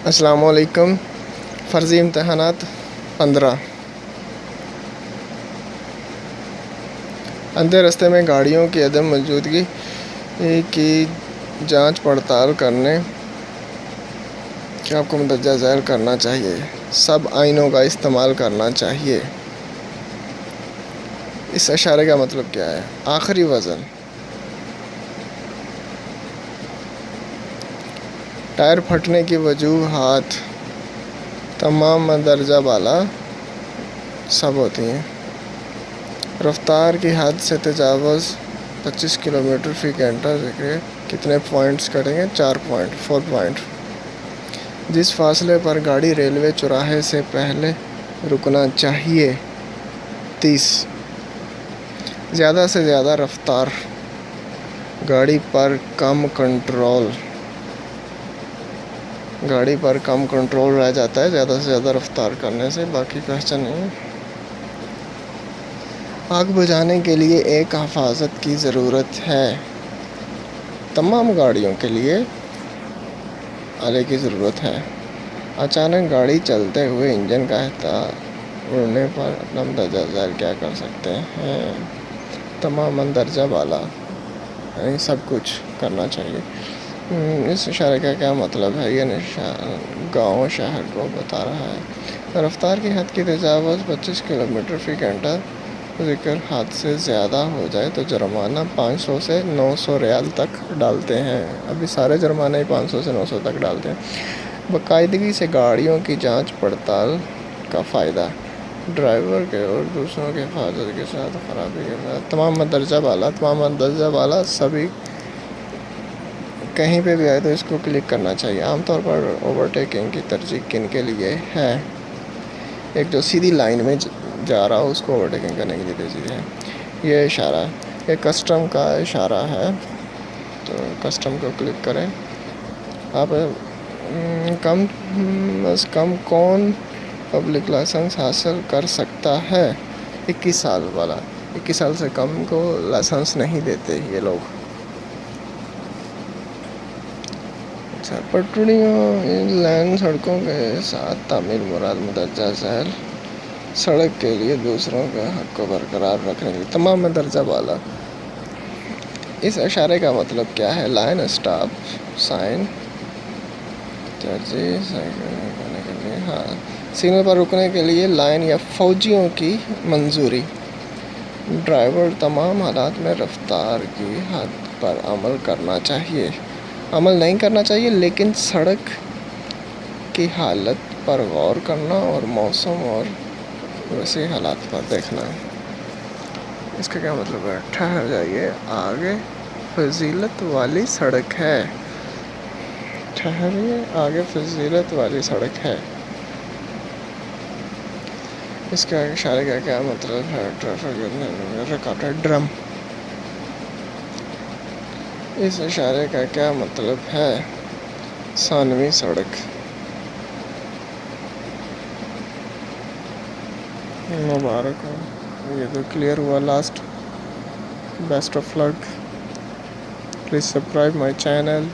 السلام علیکم۔ فرضی امتحانات 15۔ اندھے رستے میں گاڑیوں کی عدم موجودگی کی جانچ پڑتال کرنے کے آپ کو مندرجہ ذیل کرنا چاہیے۔ سب آئینوں کا استعمال کرنا چاہیے۔ اس اشارے کا مطلب کیا ہے؟ آخری وزن، ٹائر پھٹنے کی وجوہات تمام مندرجہ بالا سب ہوتی ہیں۔ رفتار کی حد سے تجاوز 25 کلومیٹر فی گھنٹہ کتنے پوائنٹس کٹیں گے؟ 4 پوائنٹ۔ جس فاصلے پر گاڑی ریلوے چوراہے سے پہلے رکنا چاہیے 30۔ زیادہ سے زیادہ رفتار، گاڑی پر کم کنٹرول رہ جاتا ہے زیادہ سے زیادہ رفتار کرنے سے، باقی کوسچن نہیں ہے۔ آگ بجھانے کے لیے ایک حفاظت کی ضرورت ہے۔ تمام گاڑیوں کے لیے آلے کی ضرورت ہے۔ اچانک گاڑی چلتے ہوئے انجن کا احتراق اڑنے پر اپنا مندرجہ ذیل کیا کر سکتے ہیں؟ تمام مندرجہ بالا، یعنی سب کچھ کرنا چاہیے۔ اس اشارے کا کیا مطلب ہے؟ یہ نشان گاؤں شہر کو بتا رہا ہے۔ رفتار کی حد کی تجاوز 25 کلومیٹر فی گھنٹہ ذکر حد سے زیادہ ہو جائے تو جرمانہ 500 سے 900 ریال تک ڈالتے ہیں۔ ابھی سارے جرمانے 500 سے 900 تک ڈالتے ہیں۔ باقاعدگی سے گاڑیوں کی جانچ پڑتال کا فائدہ، ڈرائیور کے اور دوسروں کی حفاظت کے ساتھ خرابی کے ساتھ تمام مندرجہ بالا سبھی کہیں پہ بھی آئے تو اس کو کلک کرنا چاہیے۔ عام طور پر اوورٹیکنگ کی ترجیح کن کے لیے ہے؟ ایک جو سیدھی لائن میں جا رہا ہو اس کو اوورٹیکنگ کرنے کے لیے ترجیح ہے۔ یہ اشارہ یہ کسٹم کا اشارہ ہے، تو کسٹم کو کلک کریں۔ آپ کم از کم کون پبلک لائسنس حاصل کر سکتا ہے؟ 21 سال والا۔ 21 سال سے کم کو لائسنس نہیں دیتے یہ لوگ۔ پٹڑیوں لین سڑکوں کے ساتھ تعمیل مراد مندرجہ ذیل سڑک کے لیے دوسروں کے حق کو برقرار رکھنے کے لیے تمام مندرجہ بالا۔ اس اشارے کا مطلب کیا ہے؟ لائن اسٹاپ سائن کرنے کے لیے، سگنل پر رکنے کے لیے لائن یا فوجیوں کی منظوری۔ ڈرائیور تمام حالات میں رفتار کی حد پر عمل نہیں کرنا چاہیے، لیکن سڑک کی حالت پر غور کرنا اور موسم اور ویسے حالات پر دیکھنا۔ اس کا کیا مطلب ہے؟ ٹھہر جائیے، آگے فضیلت والی سڑک ہے۔ ٹھہریے، آگے فضیلت والی سڑک ہے۔ اس کا اشارے کا کیا مطلب ہے؟ ٹریفک رکاوٹ ہے، ڈرم۔ اس اشارے کا کیا مطلب ہے؟ ثانوی سڑک۔ مبارک ہو، یہ تو کلیئر ہوا last. Best of luck. Please subscribe my channel.